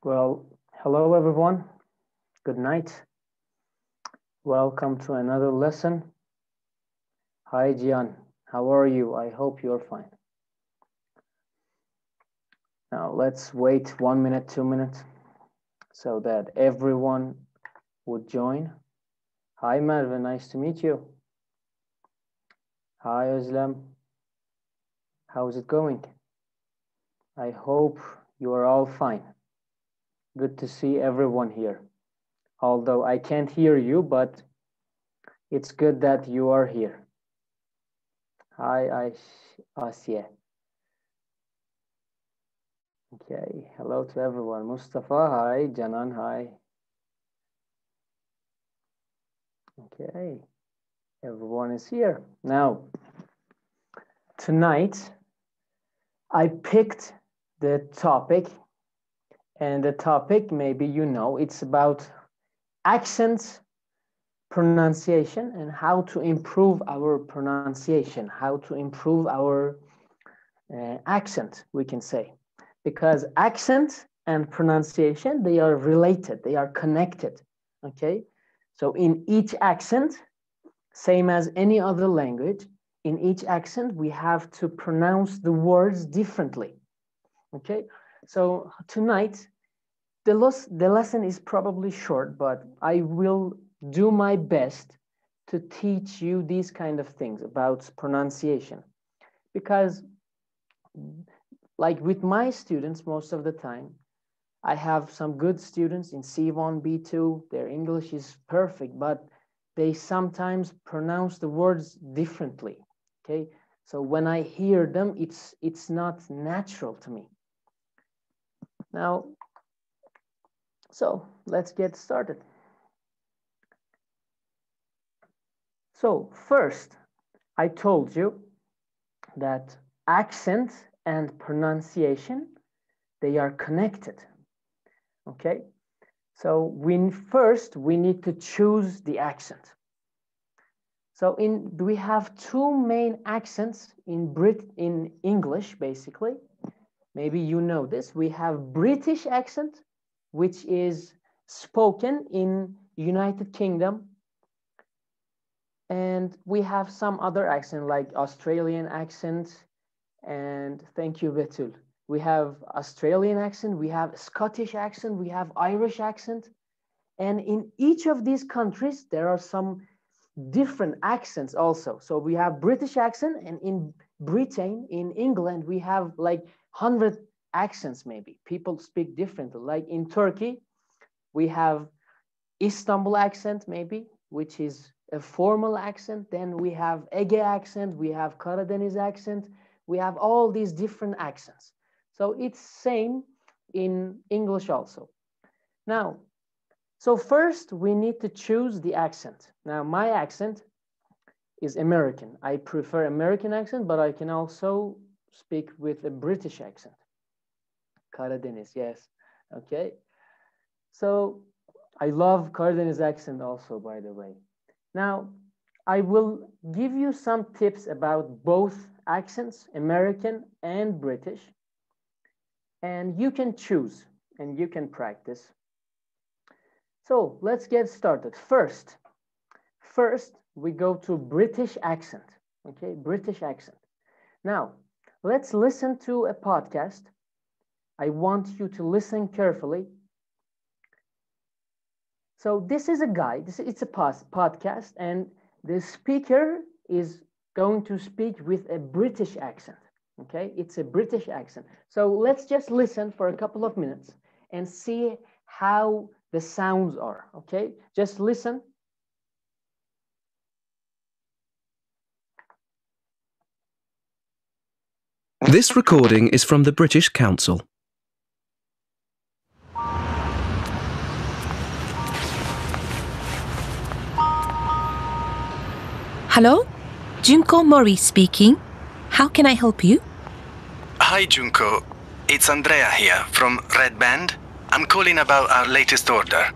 Well, hello everyone. Good night. Welcome to another lesson. Hi Gian, how are you? I hope you're fine. Now let's wait 1 minute, 2 minutes so that everyone would join. Hi Merve, nice to meet you. Hi Özlem. How's it going? I hope you are all fine. Good to see everyone here. Although I can't hear you, but it's good that you are here. Hi, Asya. Okay, hello to everyone. Mustafa, hi. Canan, hi. Okay, everyone is here. Now, tonight, I picked the topic, and the topic, maybe you know, it's about accents, pronunciation, and how to improve our pronunciation, how to improve our accent, we can say. Because accent and pronunciation, they are related, they are connected, okay? So in each accent, same as any other language, in each accent, we have to pronounce the words differently, okay? So tonight, the lesson is probably short, but I will do my best to teach you these kind of things about pronunciation. Because like with my students, most of the time, I have some good students in C1, B2, their English is perfect, but they sometimes pronounce the words differently, okay? So when I hear them, it's not natural to me. Now, so let's get started. So first, I told you that accent and pronunciation, they are connected, okay? So we need to choose the accent. So we have two main accents in English, basically. Maybe you know this. We have British accent, which is spoken in United Kingdom. And we have some other accent like Australian accent. And thank you, Betul. We have Australian accent, we have Scottish accent, we have Irish accent. And in each of these countries, there are some different accents also. So we have British accent, and in Britain, in England, we have like 100 accents maybe. People speak differently. Like in Turkey, we have Istanbul accent maybe, which is a formal accent. Then we have Ege accent, we have Karadeniz accent. We have all these different accents. So it's same in English also. Now, so first we need to choose the accent. Now my accent is American. I prefer American accent, but I can also speak with a British accent. Karadeniz, yes. Okay. So I love Karadeniz accent also, by the way. Now, I will give you some tips about both accents, American and British, and you can choose and you can practice. So let's get started. First, we go to British accent, okay, British accent. Now, let's listen to a podcast. I want you to listen carefully. So this is a guy, it's a podcast, and the speaker is going to speak with a British accent, okay? It's a British accent. So let's just listen for a couple of minutes and see how the sounds are, okay? Just listen. This recording is from the British Council. Hello? Junko Mori speaking. How can I help you? Hi, Junko. It's Andrea here from Red Band. I'm calling about our latest order.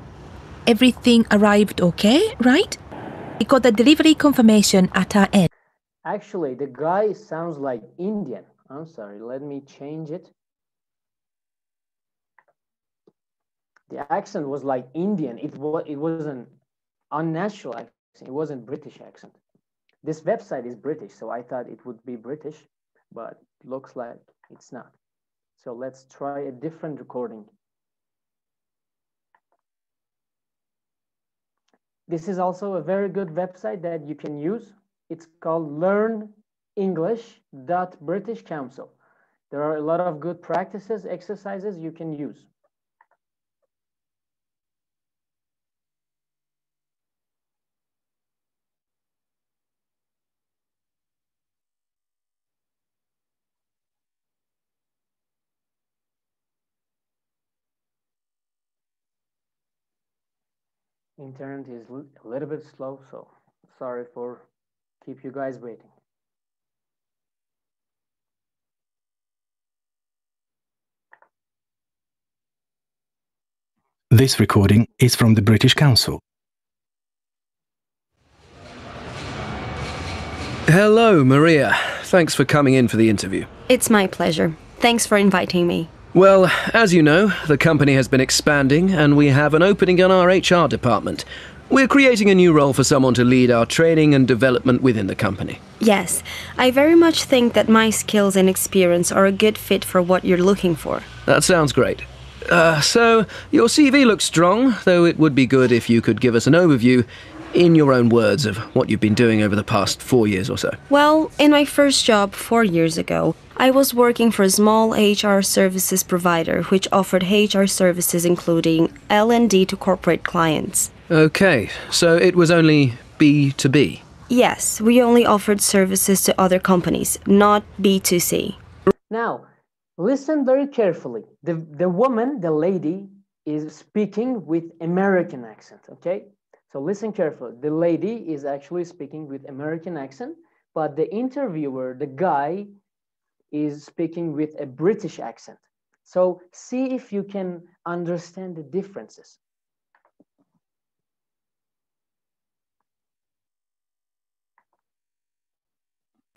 Everything arrived okay, right? We got the delivery confirmation at our end. Actually, the guy sounds like Indian. I'm sorry, let me change it. The accent was like Indian. It was an unnatural accent. It wasn't British accent. This website is British, so I thought it would be British, but looks like it's not. So let's try a different recording. This is also a very good website that you can use. It's called learnenglish.britishcouncil. There are a lot of good practices, exercises you can use. Internet is a little bit slow, so sorry for keep you guys waiting. This recording is from the British Council. Hello, Maria. Thanks for coming in for the interview. It's my pleasure. Thanks for inviting me. Well, as you know, the company has been expanding and we have an opening in our HR department. We're creating a new role for someone to lead our training and development within the company. Yes, I very much think that my skills and experience are a good fit for what you're looking for. That sounds great. So, your CV looks strong, though it would be good if you could give us an overview, in your own words, of what you've been doing over the past 4 years or so. Well, in my first job 4 years ago, I was working for a small HR services provider which offered HR services including L&D to corporate clients. Okay, so it was only B2B? Yes, we only offered services to other companies, not B2C. Now, listen very carefully. The woman, the lady, is speaking with American accent, okay? So listen carefully. The lady is actually speaking with American accent, but the interviewer, the guy, is speaking with a British accent. So see if you can understand the differences.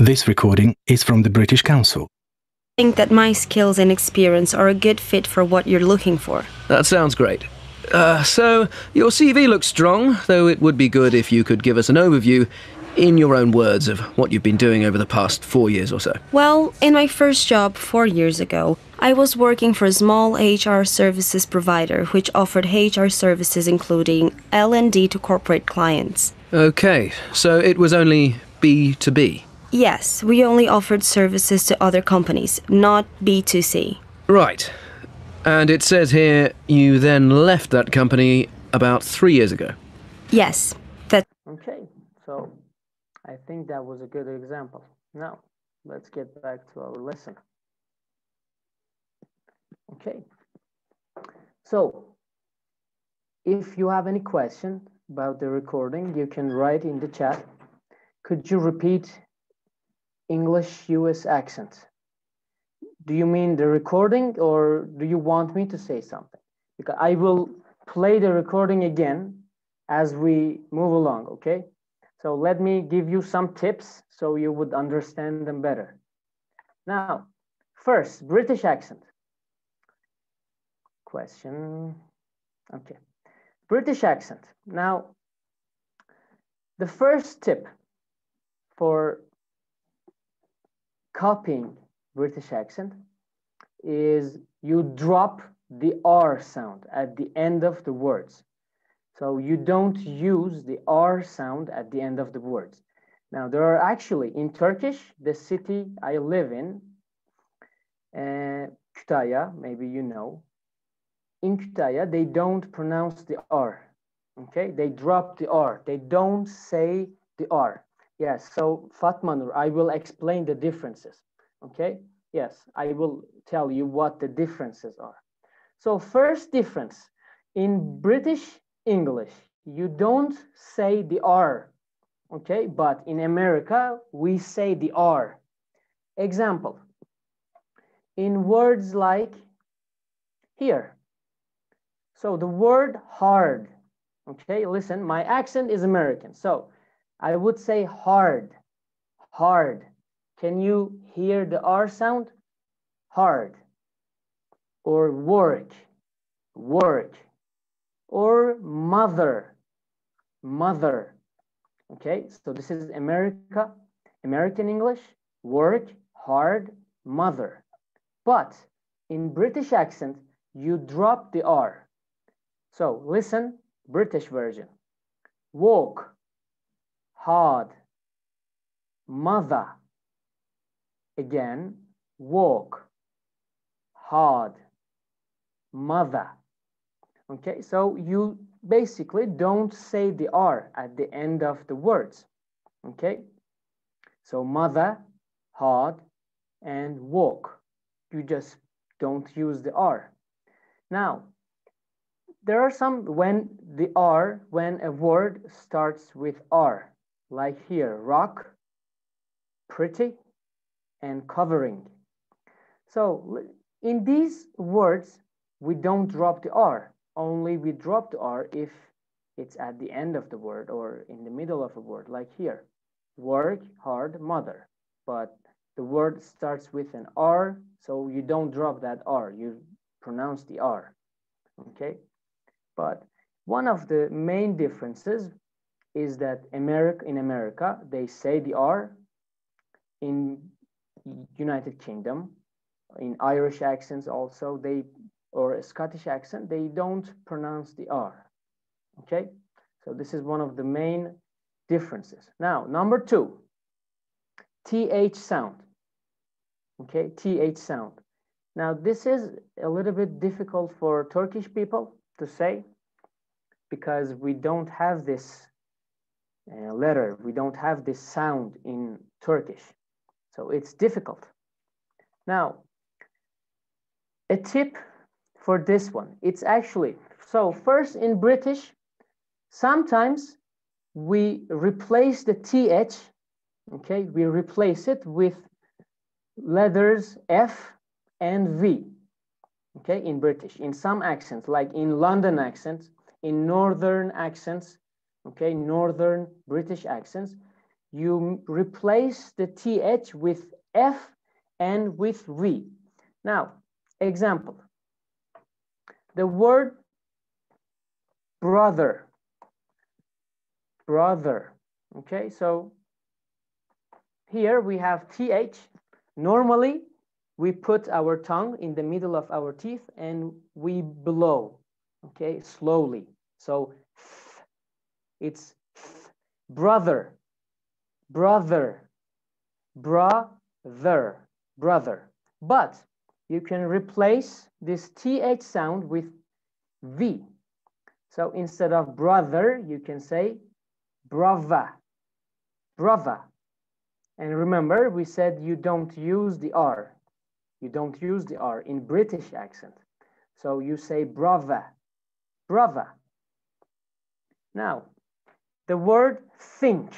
This recording is from the British Council. I think that my skills and experience are a good fit for what you're looking for. That sounds great. So, your CV looks strong, though it would be good if you could give us an overview, in your own words, of what you've been doing over the past 4 years or so. Well, in my first job 4 years ago, I was working for a small HR services provider which offered HR services including L&D to corporate clients. Okay, so it was only B2B? Yes, we only offered services to other companies, not B2C. Right. And it says here you then left that company about 3 years ago. Yes, that. Okay, so I think that was a good example. Now, let's get back to our lesson. Okay, so if you have any question about the recording, you can write in the chat. Could you repeat English US accent? Do you mean the recording or do you want me to say something? Because I will play the recording again as we move along, okay? So let me give you some tips so you would understand them better. Now, first, British accent. Question, okay. British accent. Now, the first tip for copying British accent is you drop the R sound at the end of the words. So you don't use the R sound at the end of the words. Now there are actually, in Turkish, the city I live in, Kütahya, maybe you know, in Kütahya, they don't pronounce the R, okay? They drop the R, they don't say the R. Yes, so Fatma Nur, I will explain the differences, okay? Yes, I will tell you what the differences are. So first difference, in British English, you don't say the R, okay? But in America, we say the R. Example, in words like here. So the word hard, okay? Listen, my accent is American, so I would say hard, hard. Can you hear the R sound? Hard. Or work, work. or mother, mother. Okay, so this is American English, work, hard, mother. But in British accent, you drop the R. So listen, British version. Walk, hard, mother. Again, walk, hard, mother. Okay, so you basically don't say the R at the end of the words. Okay, so mother, hard, and walk. You just don't use the R. Now, there are some when a word starts with R, like here, rock, pretty, and covering. So in these words, we don't drop the R. Only we drop the R if it's at the end of the word or in the middle of a word, like here, work, hard, mother. But the word starts with an R, so you don't drop that R, you pronounce the R, okay? But one of the main differences is that in America, they say the R. In United Kingdom, in Irish accents also, or a Scottish accent, they don't pronounce the R, okay? So this is one of the main differences. Now, number 2, TH sound, okay, TH sound. Now, this is a little bit difficult for Turkish people to say because we don't have this letter, we don't have this sound in Turkish. So it's difficult. Now, a tip for this one, it's actually, so first in British, sometimes we replace the TH, okay, we replace it with letters F and V, okay, in British. In some accents, like in London accents, in northern accents, okay, northern British accents, you replace the TH with F and with V. Now, example, the word brother, brother, okay, so here we have TH. Normally, we put our tongue in the middle of our teeth and we blow, okay, slowly. So it's brother, brother, brother, brother. But you can replace this TH sound with V. So instead of brother, you can say brava, brava. And remember, we said you don't use the R. You don't use the R in British accent. So you say brava, brava. Now, the word think,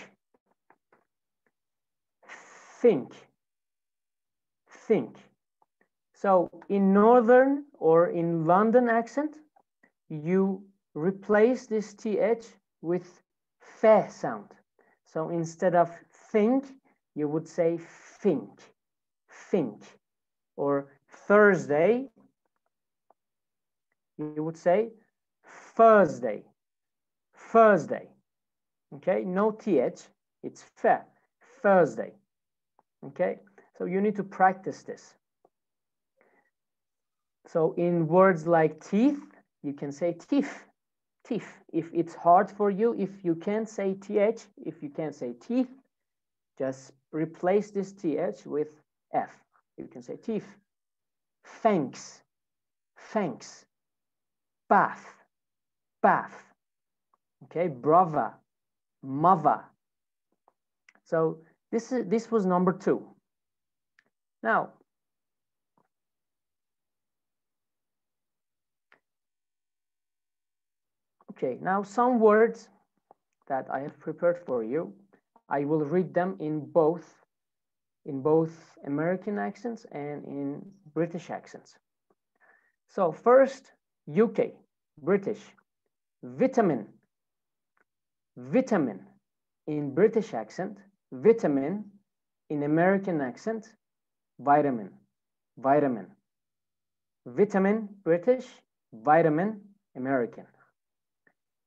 think, think. So in northern or in London accent, you replace this TH with fe sound. So instead of think, you would say think, think. Or Thursday, you would say Thursday, Thursday. Okay, no TH, it's fe, Thursday. Okay, so you need to practice this. So in words like teeth, you can say teeth, teeth. If it's hard for you, if you can't say TH, if you can't say teeth, just replace this TH with F. You can say teeth. Thanks, thanks. Bath, bath. Okay, brava, mother. So this was number 2. Now, okay, now some words that I have prepared for you. I will read them in both American accents and in British accents. So first, UK, British, vitamin, vitamin in British accent, vitamin in American accent, vitamin, vitamin. Vitamin, British, vitamin, American.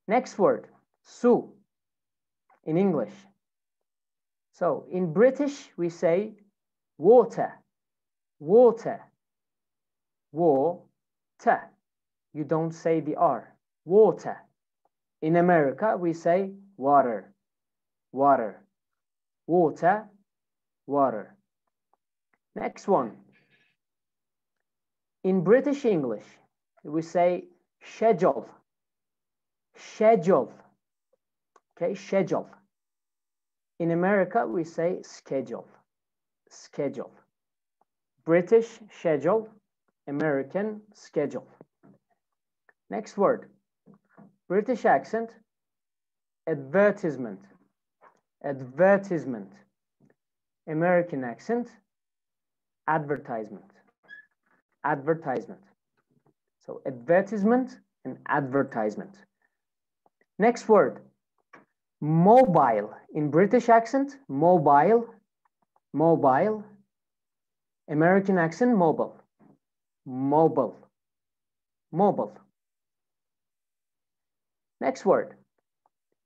Next word, su in English. So in British, we say water, water, water. You don't say the R, water. In America, we say water, water, water, water. Next one. In British English, we say schedule, schedule, okay, schedule. In America, we say schedule, schedule. British schedule, American schedule. Next word, British accent, advertisement, advertisement. American accent, advertisement, advertisement. So advertisement and advertisement. Next word, mobile. In British accent, mobile, mobile. American accent, mobile, mobile, mobile. Next word,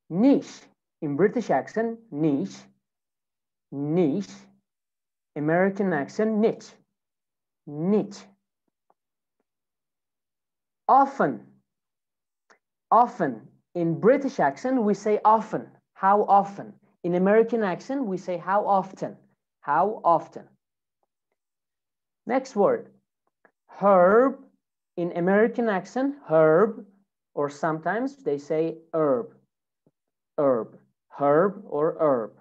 niche. In British accent, niche, niche. American accent, niche, niche. Often, often. In British accent, we say often. How often? In American accent, we say how often. How often? Next word, herb. In American accent, herb, or sometimes they say herb, herb, herb or herb.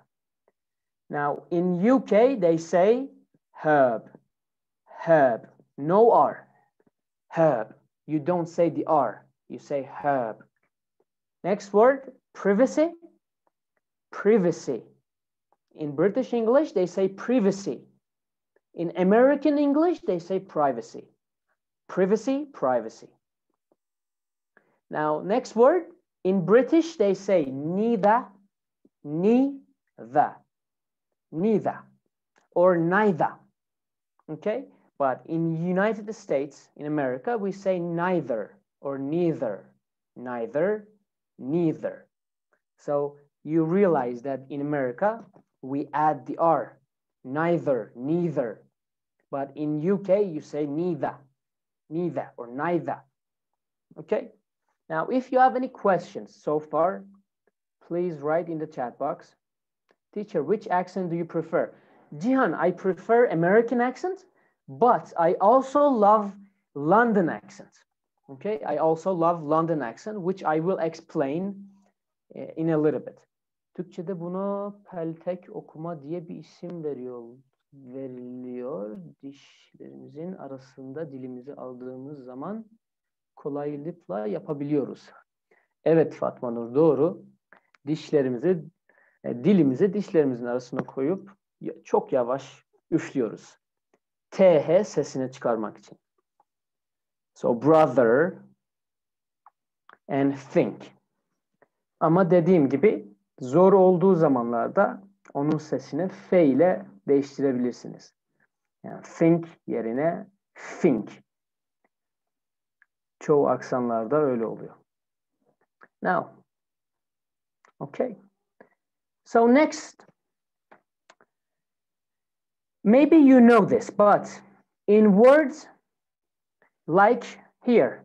Now in UK, they say herb, herb, no R, herb. You don't say the R, you say herb. Next word, privacy, privacy. In British English, they say privacy. In American English, they say privacy. Privacy, privacy. Now, next word, in British, they say neither, neither, neither, or neither, okay? But in United States, in America, we say neither or neither, neither, neither. So you realize that in America, we add the R, neither, neither. But in UK, you say neither, neither, or neither, okay? Now, if you have any questions so far, please write in the chat box. Teacher, which accent do you prefer? Jihan, I prefer American accent, but I also love London accent. Okay, I also love London accent, which I will explain in a little bit. Türkçe'de buna peltek okuma diye bir isim veriliyor. Dişlerimizin arasında dilimizi aldığımız zaman kolaylıkla yapabiliyoruz. Evet Fatma Nur, doğru. Dişlerimizi, dilimizi dişlerimizin arasına koyup çok yavaş üflüyoruz. TH sesini çıkarmak için. So brother and think. Ama dediğim gibi zor olduğu zamanlarda onun sesini F ile değiştirebilirsiniz. Yani think yerine think. Çoğu aksanlarda öyle oluyor. Now, okay. So next, maybe you know this, but in words like here,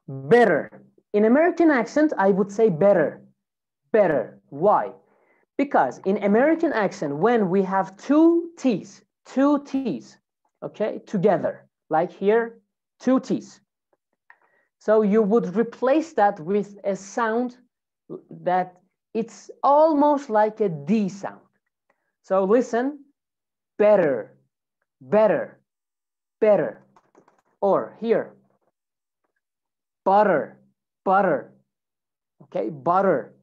better. In American accent, I would say better, better. Why? Because in American accent, when we have two T's, okay, together, like here, two T's. So you would replace that with a sound that it's almost like a D sound. So listen, better, better, better. Or here, butter, butter, okay, butter.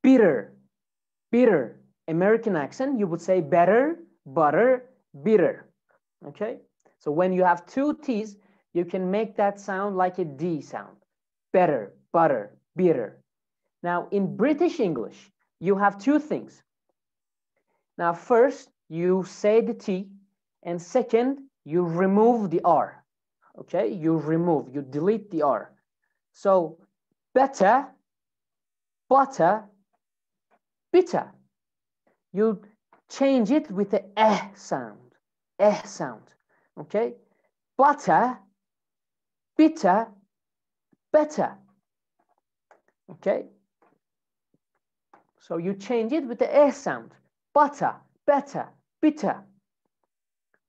Bitter, bitter. American accent, you would say better, butter, bitter, okay? So when you have two T's, you can make that sound like a D sound. Better, butter, bitter. Now in British English, you have two things. Now first, you say the T, and second, you remove the R. Okay, you remove, you delete the R. So better, butter, bitter. You change it with the sound, sound. Okay, butter, bitter, better. Okay, so you change it with the sound, butter, better, bitter.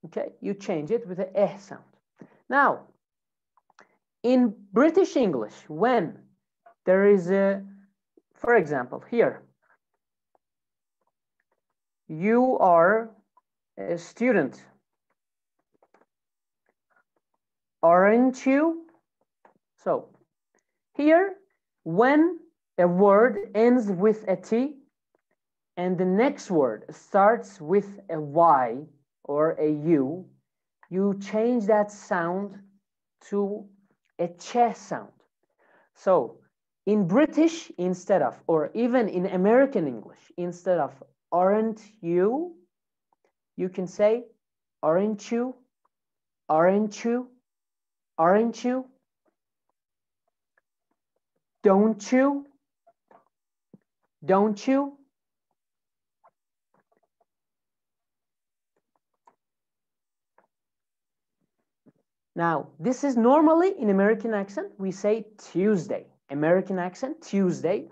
Okay, you change it with the sound. Now, in British English, when there is a, for example, here, you are a student, aren't you? So here, when a word ends with a T and the next word starts with a Y or a U, you change that sound to a ch sound. So in British, instead of, or even in American English, instead of aren't you, you can say aren't you, aren't you, aren't you, don't you, don't you. Now, this is normally in American accent, we say Tuesday. American accent, Tuesday.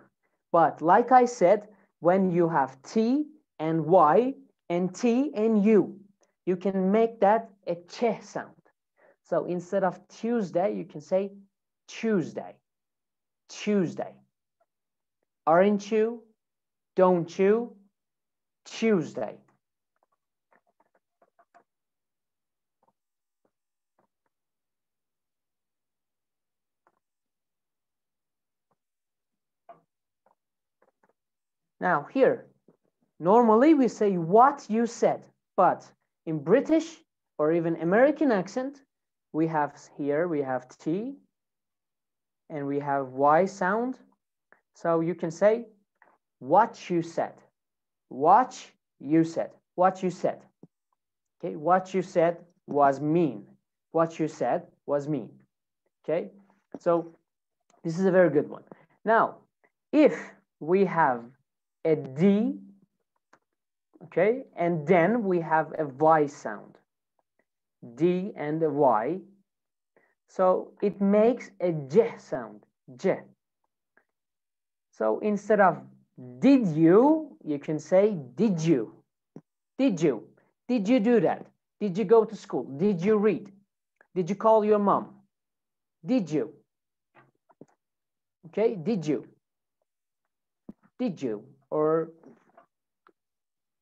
But like I said, when you have T and Y and T and U, you can make that a ch sound. So instead of Tuesday, you can say Tuesday. Tuesday. Aren't you? Don't you? Tuesday. Now here, normally we say what you said, but in British or even American accent, we have here, we have T and we have Y sound. So you can say what you said, what you said, what you said. Okay, what you said was mean. What you said was mean. Okay, so this is a very good one. Now, if we have a D, okay, and then we have a Y sound, D and a Y, so it makes a J sound, J. So instead of did you can say did you, did you, did you do that, did you go to school, did you read, did you call your mom, did you, okay, did you, or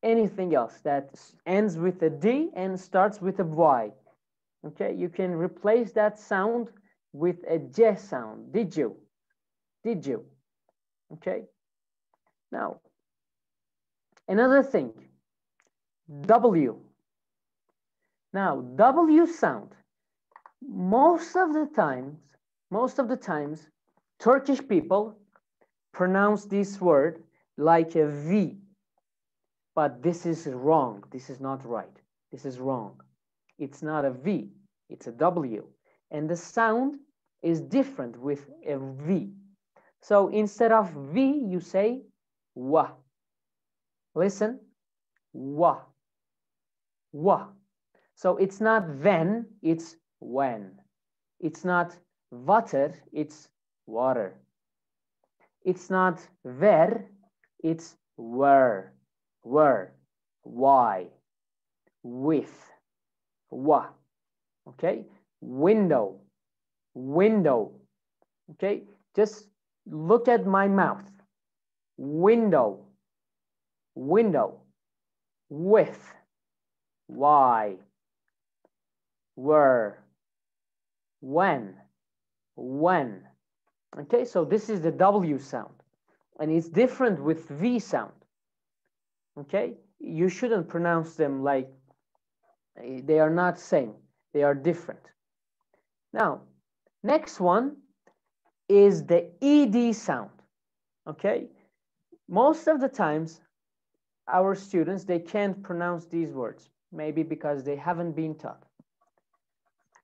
anything else that ends with a D and starts with a Y. Okay, you can replace that sound with a J sound. Did you? Did you? Okay. Now, another thing, W. Now, W sound. Most of the times, Turkish people pronounce this word like a V. But this is wrong. This is not right. This is wrong. It's not a V. It's a W. And the sound is different with a V. So instead of V, you say wa. Listen. Wa. Wa. So it's not when, it's when. It's not water, it's water. It's not where, it's where. Where, why, with, wa, okay, window, window, okay, just look at my mouth, window, window, with, why, where, when, okay, so this is the W sound, and it's different with V sound. Okay, you shouldn't pronounce them like they are not same, they are different. Now, next one is the ED sound. Okay, most of the times our students, they can't pronounce these words, maybe because they haven't been taught.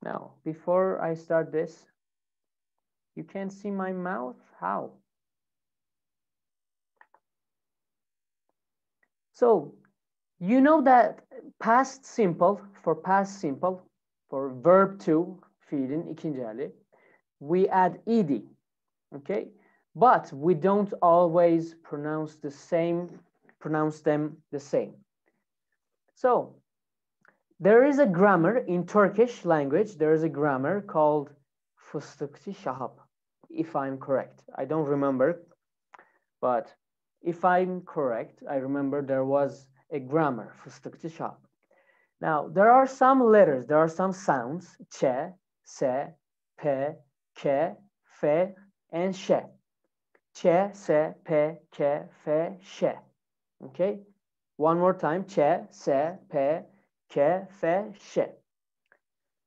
Now, before I start this, you can't see my mouth? How? So, you know that past simple, for verb to, fiilin ikinci hali, we add ed, okay? But we don't always pronounce them the same. So, there is a grammar in Turkish language, there is a grammar called fıstıkçı şahap, if I'm correct. I don't remember, but if I'm correct, I remember there was a grammar, fıstıkçı şahap. Now, there are some letters, there are some sounds, ç, s, p, k, f, and ş. Ç, s, p, k, f, ş. Okay? One more time, ç, s, p, k, f, ş.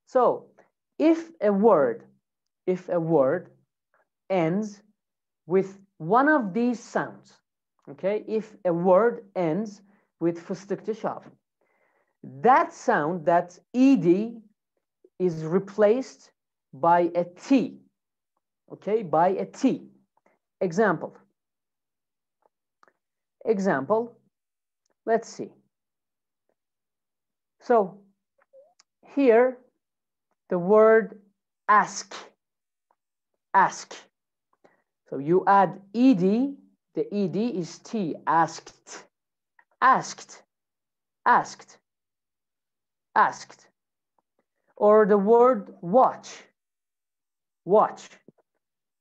So, if a word ends with one of these sounds, okay? If a word ends with fıstıkçı şahap, that sound, that ed, is replaced by a t, okay? By a t. Example, let's see. So, here, the word ask. So you add ed, the ed is t, asked. Or the word watch.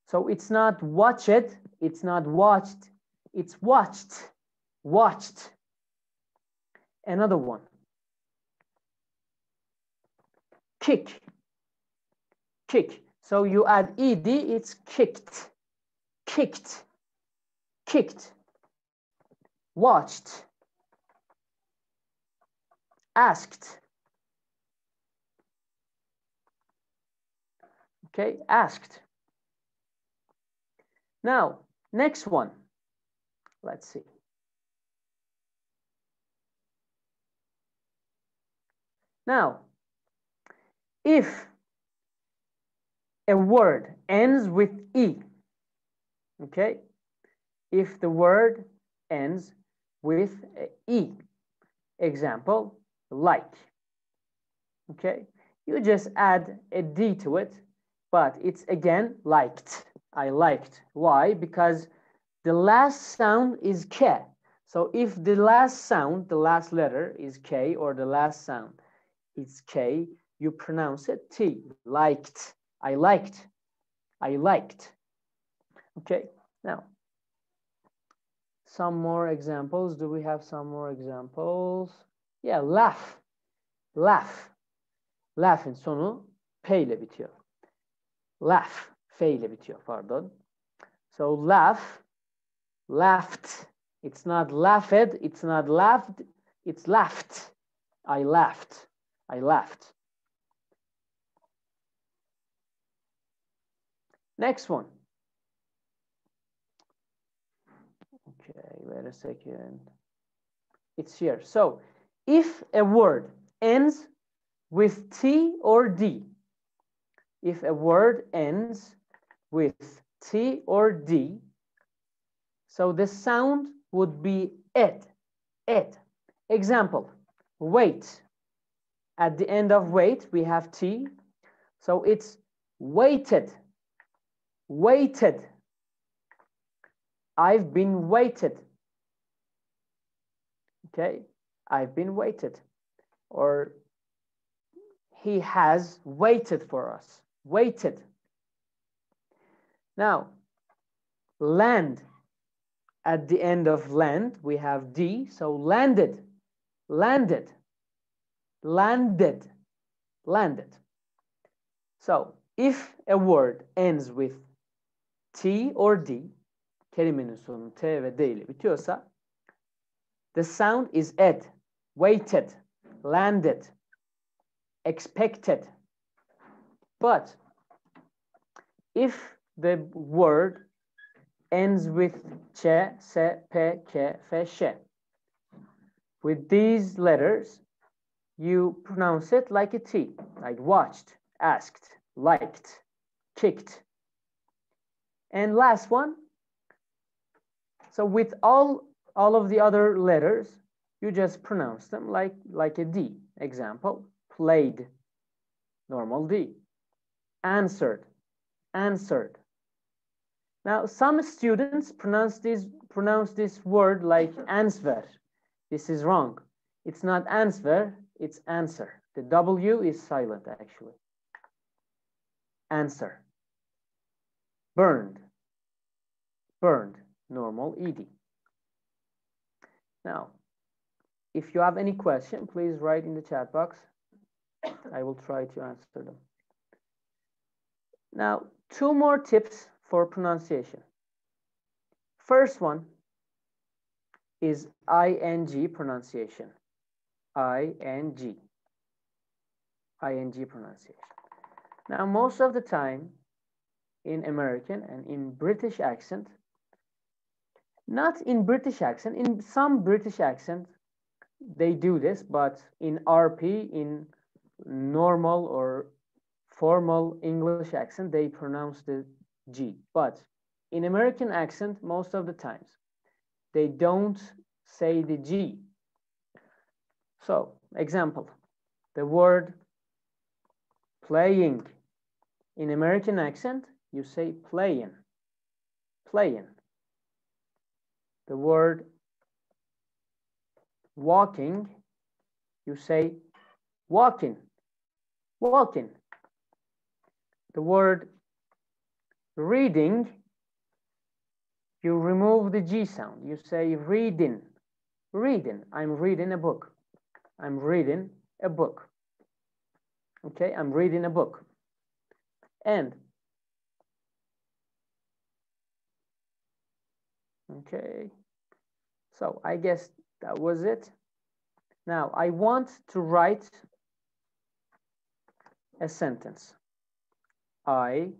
So it's not watched, it's not watched, it's watched. Another one. Kick. So you add ed, it's kicked. Watched. Asked. Okay, asked. Now, next one. Let's see. Now, if a word ends with e, okay? If the word ends with e, example, like, okay? You just add a d to it, but it's again liked. I liked. Why? Because the last sound is k. So if the last sound, the last letter is k, or the last sound is k, you pronounce it t. Liked. I liked. Okay, now, some more examples. Do we have some more examples? Yeah, laugh. Laugh'in sonu p ile bitiyor. Laugh, f ile bitiyor, pardon. So laughed. It's not laughed, it's not laughed, it's laughed. I laughed. Next one. Okay, wait a second. It's here. So, if a word ends with T or D, so the sound would be ed. Example, wait. At the end of wait, we have T. So it's waited. I've been waited. Okay, I've been waited. Or he has waited for us. Waited. Now, land. At the end of land, we have D. So landed. So if a word ends with T or D, kelimenin sonu T ve D ile bitiyorsa, the sound is ed, waited, landed, expected. But if the word ends with ç, s, p, k, f, ş, with these letters, you pronounce it like a T, like watched, asked, liked, kicked. And last one. So with all of the other letters, you just pronounce them like a D. Example, played, normal D. Answered, answered. Now, some students pronounce this word like answer. This is wrong. It's not answer, it's answer. The W is silent, actually. Answer. Burned, burned, normal ED. Now, if you have any question, please write in the chat box. I will try to answer them. Now, 2 more tips for pronunciation. First one is ING pronunciation. ING pronunciation. Now, most of the time in American and in British accent, not in British accent, in some British accent, they do this, but in RP, in normal or formal English accent, they pronounce the G. But in American accent, most of the times, they don't say the G. So, example, the word playing. In American accent, you say playing, playing. The word walking, you say walking, walking. The word reading, you remove the G sound. You say reading, reading. I'm reading a book. I'm reading a book. Okay, I'm reading a book. And okay, so I guess that was it. Now I want to write a sentence. I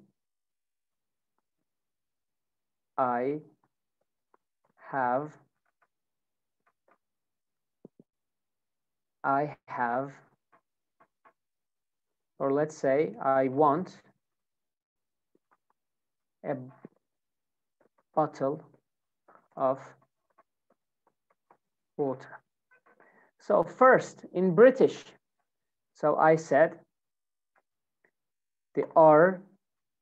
have, or let's say I want a bottle of water. So first in British, so I said the R,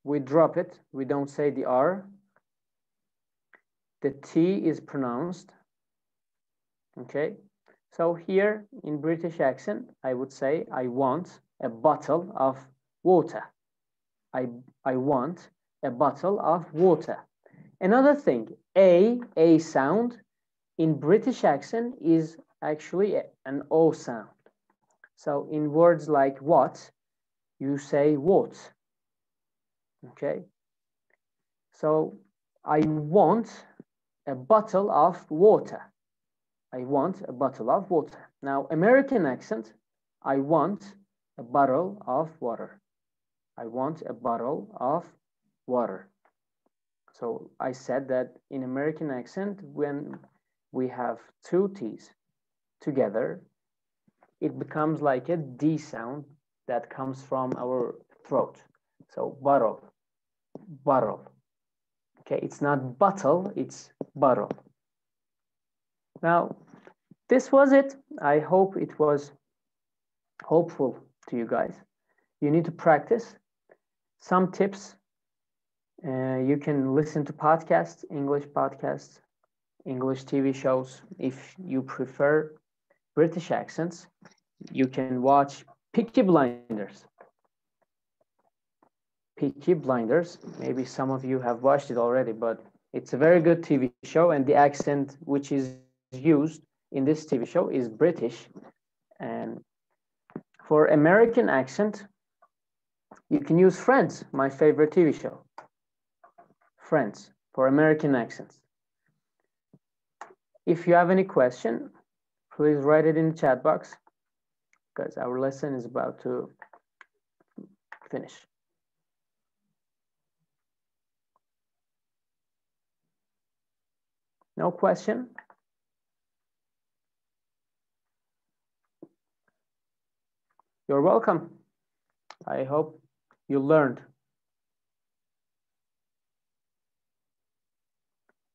we drop it, we don't say the R. The T is pronounced, okay? So here in British accent, I would say I want a bottle of water. I want a bottle of water. Another thing, A sound in British accent is actually an O sound. So in words like what, you say what, okay? So I want a bottle of water. I want a bottle of water. Now, American accent, I want a bottle of water. I want a bottle of water. So I said that in American accent, when we have 2 T's together, it becomes like a D sound that comes from our throat. So bottle, bottle. Okay, it's not bottle, it's bottle. Now, this was it. I hope it was hopeful to you guys. You need to practice some tips. You can listen to podcasts, English TV shows. If you prefer British accents, you can watch Peaky Blinders. Peaky Blinders, maybe some of you have watched it already, but it's a very good TV show, and the accent which is used in this TV show is British. And for American accent, you can use Friends, my favorite TV show. Friends, for American accents. If you have any question, please write it in the chat box, because our lesson is about to finish. No question? You're welcome. I hope you learned.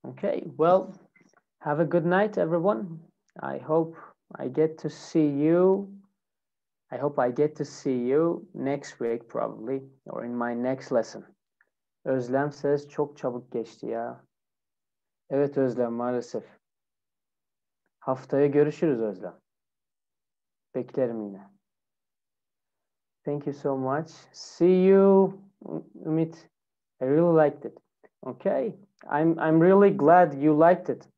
Okay, well, have a good night, everyone. I hope I get to see you. I hope I get to see you next week probably, or in my next lesson. Özlem ses çok çabuk geçti ya. Evet Özlem, maalesef. Haftaya görüşürüz Özlem. Beklerim yine. Thank you so much. See you, Ümit. I really liked it. Okay, I'm really glad you liked it.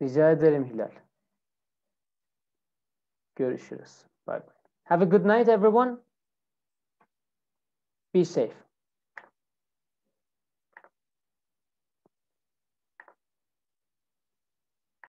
Rica ederim Hilal. Görüşürüz. Bye bye. Have a good night, everyone. Be safe.